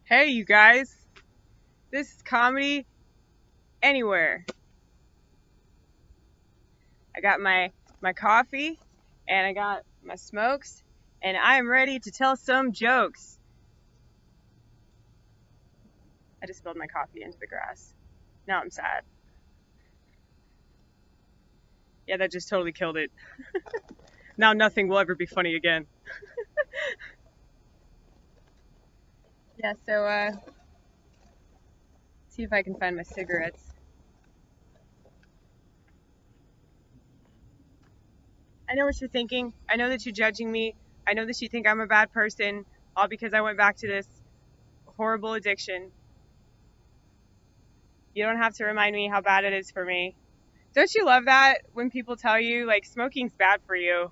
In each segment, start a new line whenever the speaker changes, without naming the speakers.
Hey, you guys. This is Comedy Anywhere. I got my coffee and I got my smokes and I am ready to tell some jokes. I just spilled my coffee into the grass. Now I'm sad. Yeah, that just totally killed it. Now nothing will ever be funny again. Yeah, so see if I can find my cigarettes. I know what you're thinking. I know that you're judging me. I know that you think I'm a bad person, all because I went back to this horrible addiction. You don't have to remind me how bad it is for me. Don't you love that when people tell you, like, smoking's bad for you?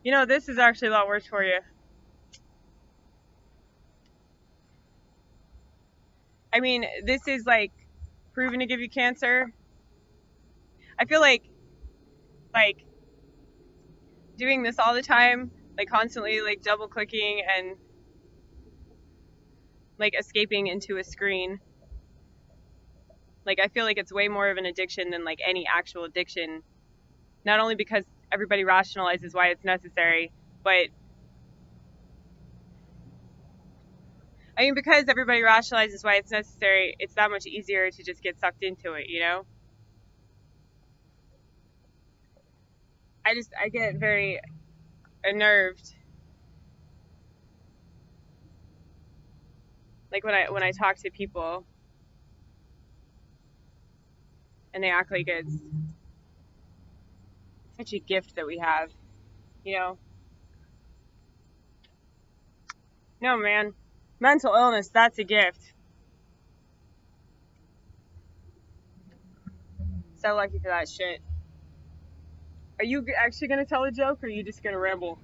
You know, this is actually a lot worse for you. I mean, this is, like, proven to give you cancer. I feel like, doing this all the time, like, constantly, like, double clicking and, like, escaping into a screen. Like, I feel like it's way more of an addiction than, like, any actual addiction. Not only because everybody rationalizes why it's necessary, but I mean, because everybody rationalizes why it's necessary, it's that much easier to just get sucked into it, you know? I get very unnerved. Like when I talk to people and they act like it's such a gift that we have, you know? No, man. Mental illness, that's a gift. So lucky for that shit. Are you actually gonna tell a joke or are you just gonna ramble?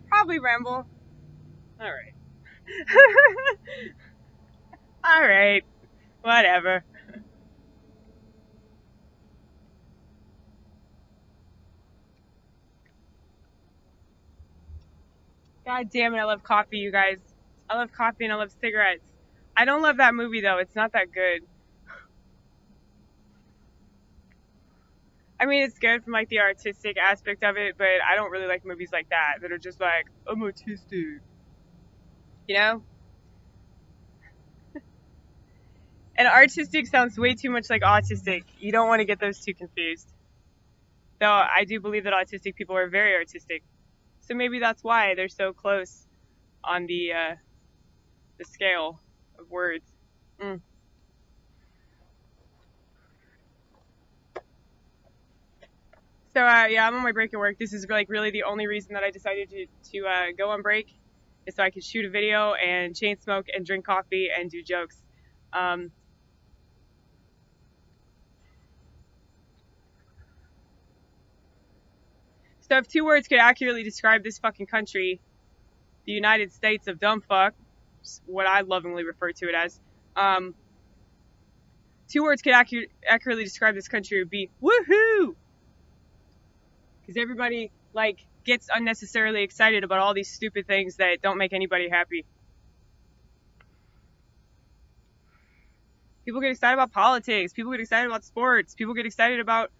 Probably ramble. Alright. Alright. Whatever. God damn it, I love coffee, you guys. I love coffee and I love cigarettes. I don't love that movie though, it's not that good. I mean, it's good from like the artistic aspect of it, but I don't really like movies like that are just like, I'm autistic. You know? And artistic sounds way too much like autistic. You don't want to get those two confused. Though I do believe that autistic people are very artistic. So maybe that's why they're so close on the scale of words. Mm. So yeah, I'm on my break at work. This is like really the only reason that I decided to go on break is so I could shoot a video and chain smoke and drink coffee and do jokes. Um, so if two words could accurately describe this fucking country, the United States of dumb fuck, what I lovingly refer to it as, two words could accurately describe this country would be woohoo! Because everybody like gets unnecessarily excited about all these stupid things that don't make anybody happy. People get excited about politics. People get excited about sports. People get excited about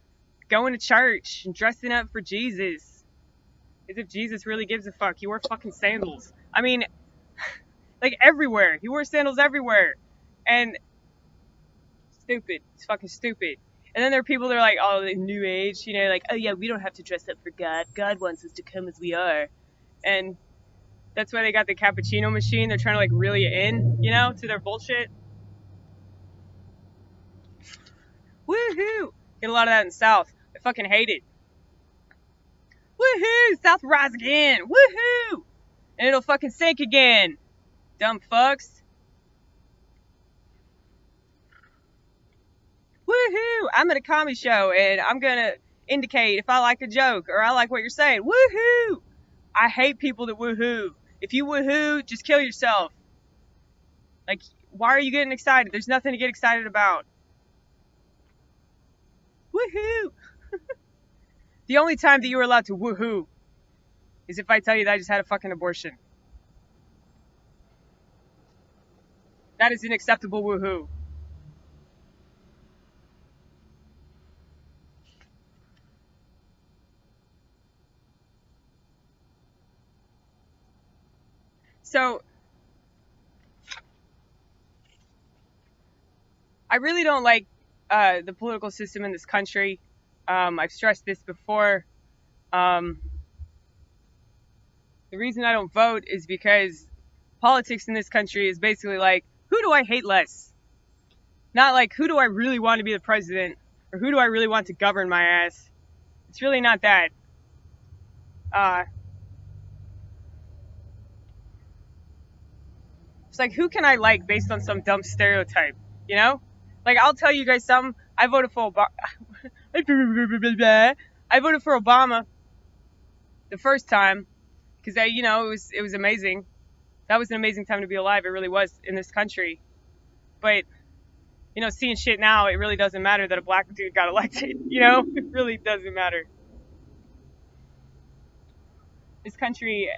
going to church and dressing up for Jesus. As if Jesus really gives a fuck. He wore fucking sandals. I mean, like everywhere. He wore sandals everywhere. And stupid. It's fucking stupid. And then there are people that are like, oh, the new age, you know, like, oh yeah, we don't have to dress up for God. God wants us to come as we are. And that's why they got the cappuccino machine. They're trying to like reel you in, you know, to their bullshit. Woohoo! Get a lot of that in the South. I fucking hate it. Woohoo! South will rise again. Woohoo! And it'll fucking sink again. Dumb fucks. Woohoo! I'm at a comedy show and I'm gonna indicate if I like a joke or I like what you're saying. Woohoo! I hate people that woohoo. If you woohoo, just kill yourself. Like, why are you getting excited? There's nothing to get excited about. Woohoo! The only time that you were allowed to woohoo is if I tell you that I just had a fucking abortion. That is an acceptable woohoo. So I really don't like the political system in this country. I've stressed this before. Um, the reason I don't vote is because politics in this country is basically like, who do I hate less? Not like, who do I really want to be the president? Or who do I really want to govern my ass? It's really not that. Uh, it's like, who can I like based on some dumb stereotype? You know? Like, I'll tell you guys something. I voted for Obama. I voted for Obama the first time because it was amazing. That was an amazing time to be alive. It really was in this country. But seeing shit now, it really doesn't matter that a black dude got elected. It really doesn't matter. This country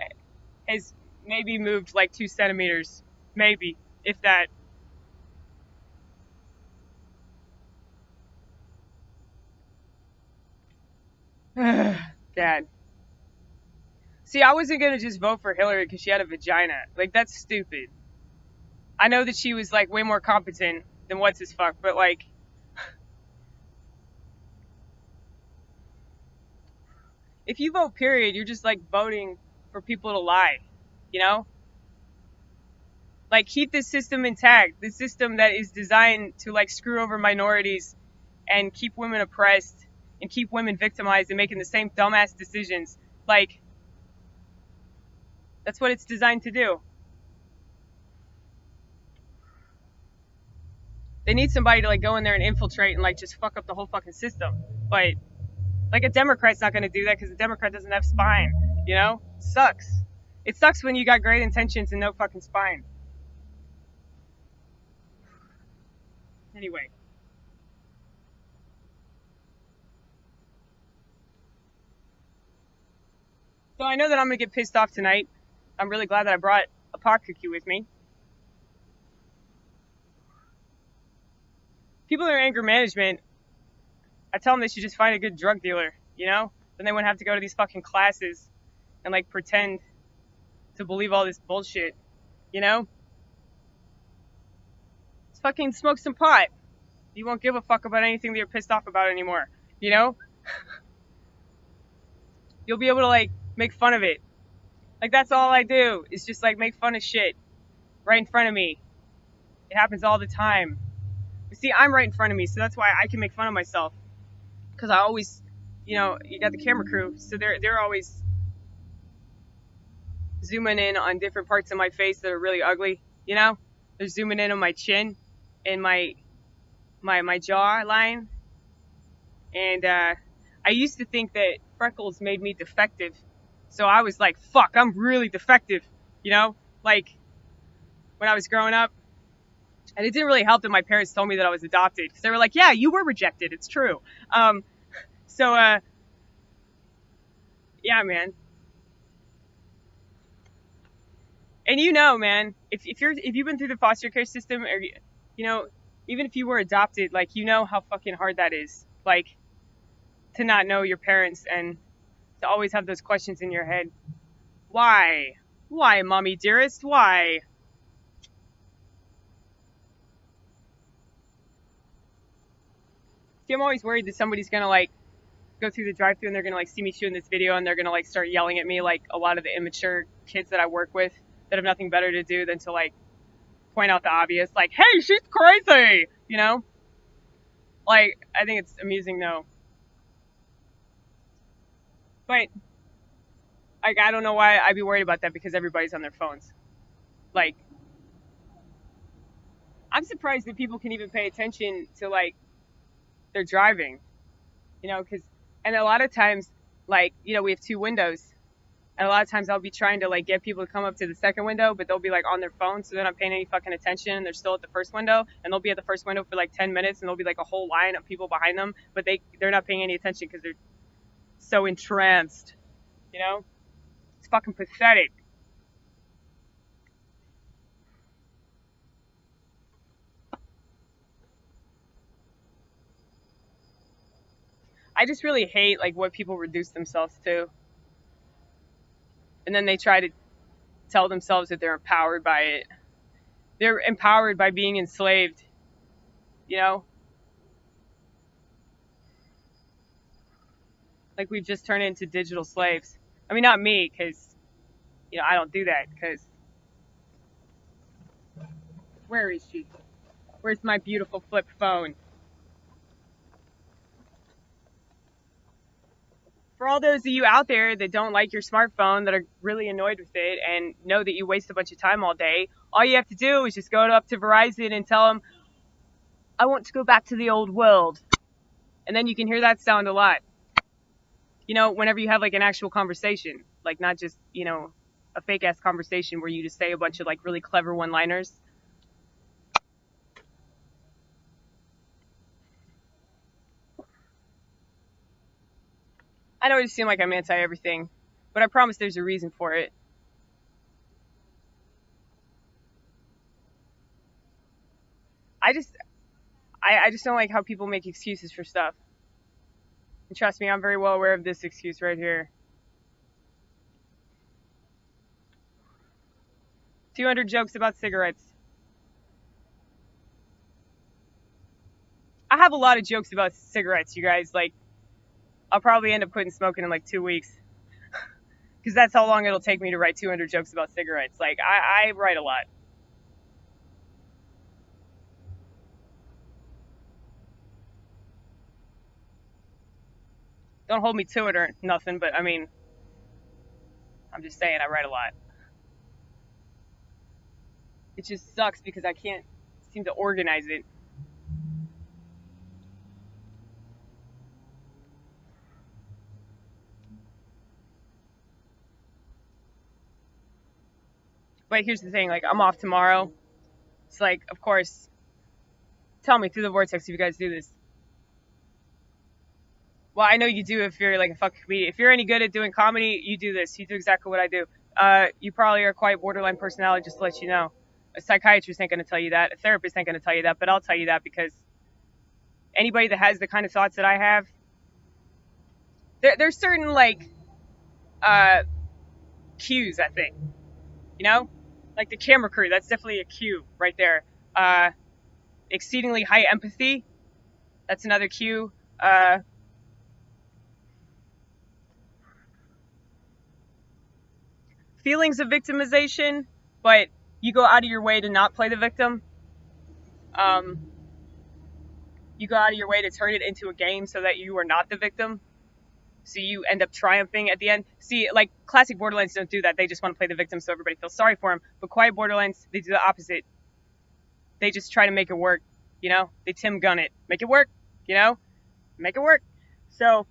has maybe moved like 2 centimeters, maybe, if that. God. See, I wasn't gonna just vote for Hillary because she had a vagina. Like, that's stupid. I know that she was like way more competent than what's his fuck, but like, if you vote period, you're just like voting for people to lie, you know? Like, keep this system intact. The system that is designed to like screw over minorities and keep women oppressed and keep women victimized and making the same dumbass decisions. Like, that's what it's designed to do. They need somebody to like go in there and infiltrate and like just fuck up the whole fucking system. But like, a Democrat's not going to do that because a Democrat doesn't have spine, Sucks. It sucks when you got great intentions and no fucking spine. Anyway. So I know that I'm going to get pissed off tonight. I'm really glad that I brought a pot cookie with me. People that are anger management, I tell them they should just find a good drug dealer, Then they wouldn't have to go to these fucking classes and like pretend to believe all this bullshit, Just fucking smoke some pot. You won't give a fuck about anything that you're pissed off about anymore, You'll be able to like make fun of it. Like, that's all I do is just like make fun of shit right in front of me. It happens all the time. You see, I'm right in front of me, so that's why I can make fun of myself. Because I always, you got the camera crew, so they're always zooming in on different parts of my face that are really ugly. They're zooming in on my chin and my jaw line. And I used to think that freckles made me defective. So I was like, fuck, I'm really defective, Like, when I was growing up. And it didn't really help that my parents told me that I was adopted. Because they were like, yeah, you were rejected. It's true. Yeah, man. And man, if you've been through the foster care system, or even if you were adopted, like, how fucking hard that is. Like, to not know your parents and to always have those questions in your head. Why? Why, mommy dearest? Why? See, I'm always worried that somebody's gonna like go through the drive-thru and they're gonna like see me shooting this video and they're gonna like start yelling at me like a lot of the immature kids that I work with that have nothing better to do than to like point out the obvious, like, hey, she's crazy, Like, I think it's amusing though. But like, I don't know why I'd be worried about that because everybody's on their phones. Like, I'm surprised that people can even pay attention to like their driving, and a lot of times, like, we have 2 windows. And a lot of times I'll be trying to like get people to come up to the second window, but they'll be like on their phone, so they're not paying any fucking attention. And they're still at the first window, and they'll be at the first window for like 10 minutes, and there'll be like a whole line of people behind them, but they're not paying any attention because they're so entranced. It's fucking pathetic. I just really hate like what people reduce themselves to, and then they try to tell themselves that they're empowered by it. They're empowered by being enslaved, you know? Like we've just turned into digital slaves. I mean, not me, because, you know, I don't do that, because where is she? Where's my beautiful flip phone? For all those of you out there that don't like your smartphone, that are really annoyed with it, and know that you waste a bunch of time all day, all you have to do is just go up to Verizon and tell them, I want to go back to the old world. And then you can hear that sound a lot. You know, whenever you have like an actual conversation, like not just, you know, a fake ass conversation where you just say a bunch of like really clever one-liners. I know it seems like I'm anti-everything, but I promise there's a reason for it. I just, I just don't like how people make excuses for stuff. And trust me, I'm very well aware of this excuse right here. 200 jokes about cigarettes. I have a lot of jokes about cigarettes, you guys. Like, I'll probably end up quitting smoking in like 2 weeks. Because that's how long it'll take me to write 200 jokes about cigarettes. Like, I write a lot. Don't hold me to it or nothing, but I mean, I'm just saying I write a lot. It just sucks because I can't seem to organize it. But here's the thing, like, I'm off tomorrow. It's like, of course, tell me through the vortex if you guys do this. Well, I know you do if you're like a fucking comedian. If you're any good at doing comedy, you do this. You do exactly what I do. You probably are quite borderline personality, just to let you know. A psychiatrist ain't going to tell you that. A therapist ain't going to tell you that, but I'll tell you that because anybody that has the kind of thoughts that I have, there's certain, like, cues, I think. You know? Like the camera crew, that's definitely a cue right there. Exceedingly high empathy, that's another cue. Feelings of victimization, but you go out of your way to not play the victim. You go out of your way to turn it into a game so that you are not the victim. So you end up triumphing at the end. See, like, classic Borderlands don't do that. They just want to play the victim so everybody feels sorry for him. But quiet Borderlands, they do the opposite. They just try to make it work, you know? They Tim Gunn it. Make it work, you know? Make it work. So,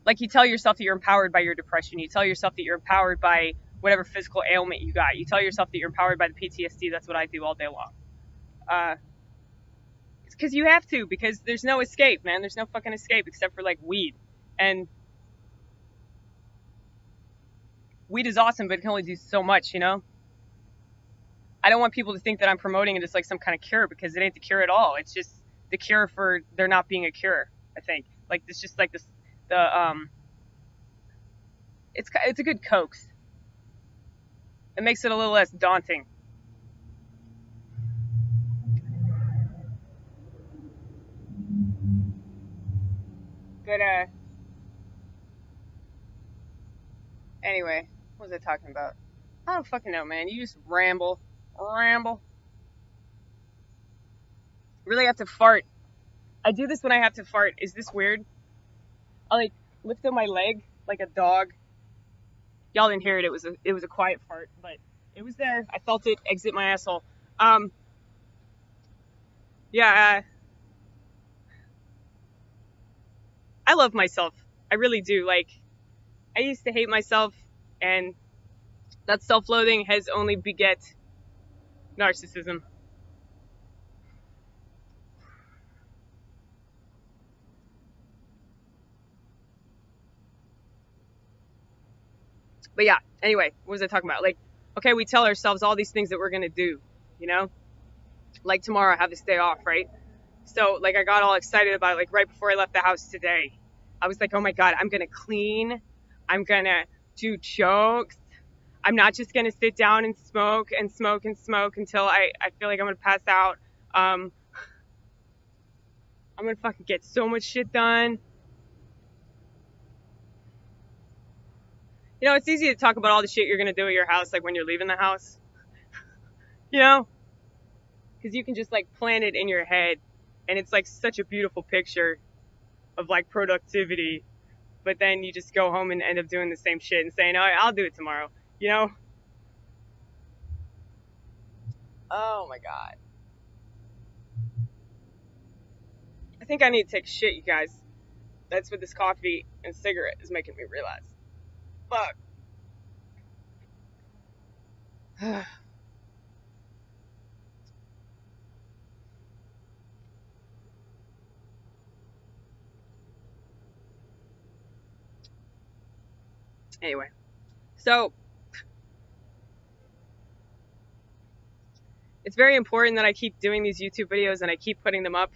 like, you tell yourself that you're empowered by your depression. You tell yourself that you're empowered by whatever physical ailment you got. You tell yourself that you're empowered by the PTSD. That's what I do all day long. It's because you have to, because there's no escape, man. There's no fucking escape except for, like, weed. And weed is awesome, but it can only do so much, you know? I don't want people to think that I'm promoting it as, like, some kind of cure, because it ain't the cure at all. It's just the cure for there not being a cure, I think. Like, it's just, like, this, it's a good coax. It makes it a little less daunting. But, anyway, what was I talking about? I don't fucking know, man. You just ramble. Really have to fart. I do this when I have to fart. Is this weird? I, like, lift up my leg like a dog. Y'all didn't hear it. It was a quiet fart, but it was there. I felt it exit my asshole. Yeah, I love myself. I really do. Like, I used to hate myself, and that self-loathing has only beget narcissism. But yeah, anyway, what was I talking about? Like, okay, we tell ourselves all these things that we're going to do, you know? Like tomorrow, I have this day off, right? So, like, I got all excited about it, like, right before I left the house today. I was like, oh my God, I'm going to clean. I'm going to do jokes. I'm not just going to sit down and smoke and smoke and smoke until I feel like I'm going to pass out. I'm going to fucking get so much shit done. You know, it's easy to talk about all the shit you're going to do at your house, like when you're leaving the house. You know? Because you can just, like, plan it in your head. And it's, like, such a beautiful picture of, like, productivity. But then you just go home and end up doing the same shit and saying, oh, I'll do it tomorrow. You know? Oh, my God. I think I need to take a shit, you guys. That's what this coffee and cigarette is making me realize. Fuck. Anyway. So, it's very important that I keep doing these YouTube videos and I keep putting them up.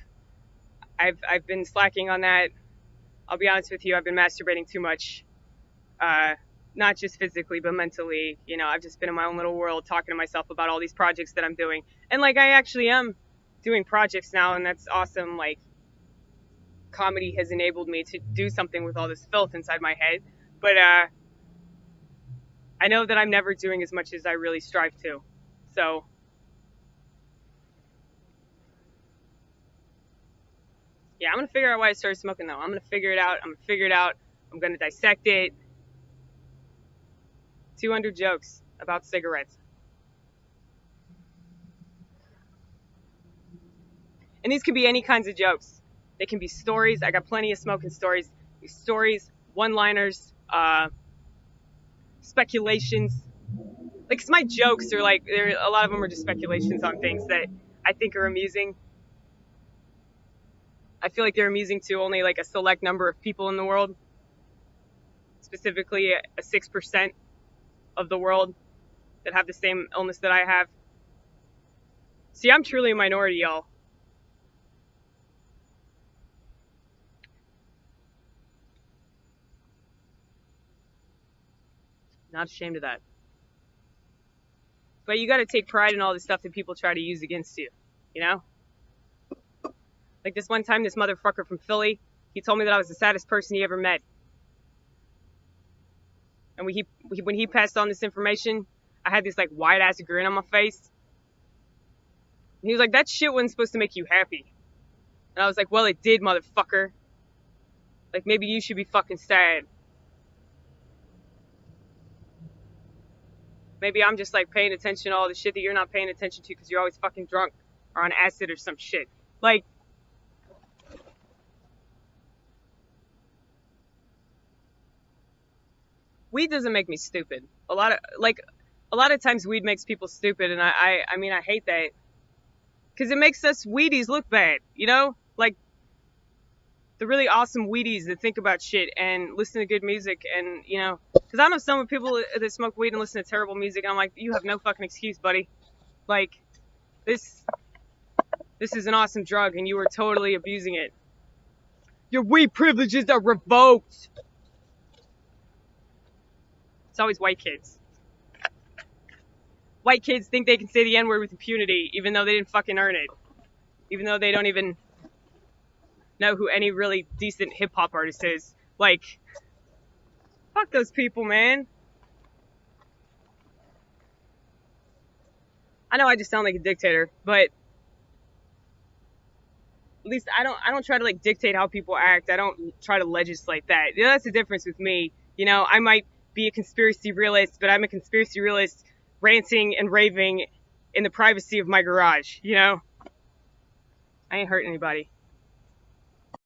I've been slacking on that. I'll be honest with you, I've been masturbating too much. Not just physically, but mentally. You know, I've just been in my own little world talking to myself about all these projects that I'm doing. And, like, I actually am doing projects now, and that's awesome. Like, comedy has enabled me to do something with all this filth inside my head. But, I know that I'm never doing as much as I really strive to. So, yeah, I'm going to figure out why I started smoking, though. I'm going to figure it out. I'm going to dissect it. 200 jokes about cigarettes. And these could be any kinds of jokes. They can be stories. I got plenty of smoking stories. Stories, one-liners, speculations. Like, 'cause my jokes are like, a lot of them are just speculations on things that I think are amusing. I feel like they're amusing to only like a select number of people in the world. Specifically, a 6% of the world that have the same illness that I have. See, I'm truly a minority, y'all. Not ashamed of that. But you gotta take pride in all the stuff that people try to use against you, you know? Like this one time, this motherfucker from Philly, he told me that I was the saddest person he ever met. And when he passed on this information, I had this like wide-ass grin on my face. And he was like, that shit wasn't supposed to make you happy. And I was like, well, it did, motherfucker. Like, maybe you should be fucking sad. Maybe I'm just like paying attention to all the shit that you're not paying attention to because you're always fucking drunk or on acid or some shit. Like, weed doesn't make me stupid. A lot of times weed makes people stupid, and I mean, I hate that. Because it makes us weedies look bad, you know? Like, the really awesome weedies that think about shit and listen to good music and, you know, because I know some people that smoke weed and listen to terrible music, and I'm like, you have no fucking excuse, buddy. Like, this is an awesome drug, and you are totally abusing it. Your weed privileges are revoked. It's always white kids. White kids think they can say the N-word with impunity, even though they didn't fucking earn it. Even though they don't even know who any really decent hip-hop artist is. Like, fuck those people, man. I know I just sound like a dictator, but at least I don't try to like dictate how people act. I don't try to legislate that. You know, that's the difference with me. You know, I might be a conspiracy realist, but I'm a conspiracy realist ranting and raving in the privacy of my garage, you know? I ain't hurting anybody.